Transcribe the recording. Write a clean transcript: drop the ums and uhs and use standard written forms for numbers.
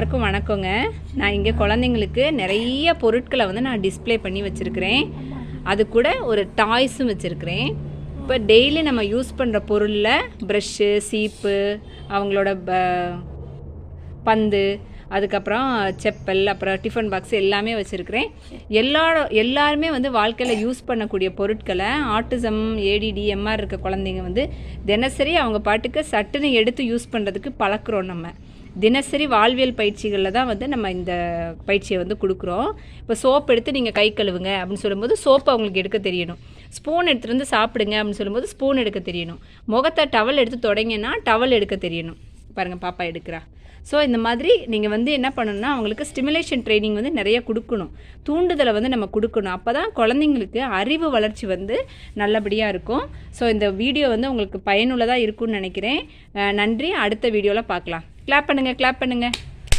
எல்லாருக்கும் வணக்கங்க. நான் இங்கே குழந்தைங்களுக்கு நிறைய பொருட்களை வந்து நான் டிஸ்ப்ளே பண்ணி வச்சுருக்கிறேன். அது கூட ஒரு டாய்ஸும் வச்சுருக்கிறேன். இப்போ டெய்லி நம்ம யூஸ் பண்ணுற பொருளில் ப்ரஷ்ஷு, சீப்பு, அவங்களோட பந்து, அதுக்கப்புறம் செப்பல், அப்புறம் டிஃபன் பாக்ஸ் எல்லாமே வச்சுருக்கிறேன். எல்லாருமே வந்து வாழ்க்கையில் யூஸ் பண்ணக்கூடிய பொருட்களை ஆட்டிசம், ஏடிடி, எம்ஆர் இருக்க குழந்தைங்க வந்து தினசரி அவங்க பாட்டுக்கு சட்டுன்னு எடுத்து யூஸ் பண்ணுறதுக்கு பழக்கிறோம். நம்ம தினசரி வாழ்வியல் பயிற்சிகளில் தான் வந்து நம்ம இந்த பயிற்சியை வந்து கொடுக்குறோம். இப்போ சோப் எடுத்து நீங்கள் கை கழுவுங்க அப்படின்னு சொல்லும்போது சோப்பு அவங்களுக்கு எடுக்க தெரியணும். ஸ்பூன் எடுத்துகிட்டு வந்து சாப்பிடுங்க அப்படின்னு சொல்லும்போது ஸ்பூன் எடுக்க தெரியணும். முகத்தை டவல் எடுத்து தொடங்கினா டவல் எடுக்க தெரியணும். பாருங்கள், பாப்பா எடுக்கிறா. ஸோ இந்த மாதிரி நீங்கள் வந்து என்ன பண்ணணும்னா அவங்களுக்கு ஸ்டிமுலேஷன் ட்ரைனிங் வந்து நிறைய கொடுக்கணும். தூண்டுதலை வந்து நம்ம கொடுக்கணும். அப்போ தான் குழந்தைங்களுக்கு அறிவு வளர்ச்சி வந்து நல்லபடியாக இருக்கும். ஸோ இந்த வீடியோ வந்து உங்களுக்கு பயனுள்ளதாக இருக்கும்னு நினைக்கிறேன். நன்றி. அடுத்த வீடியோவில் பார்க்கலாம். கிளாப் பண்ணுங்கள்.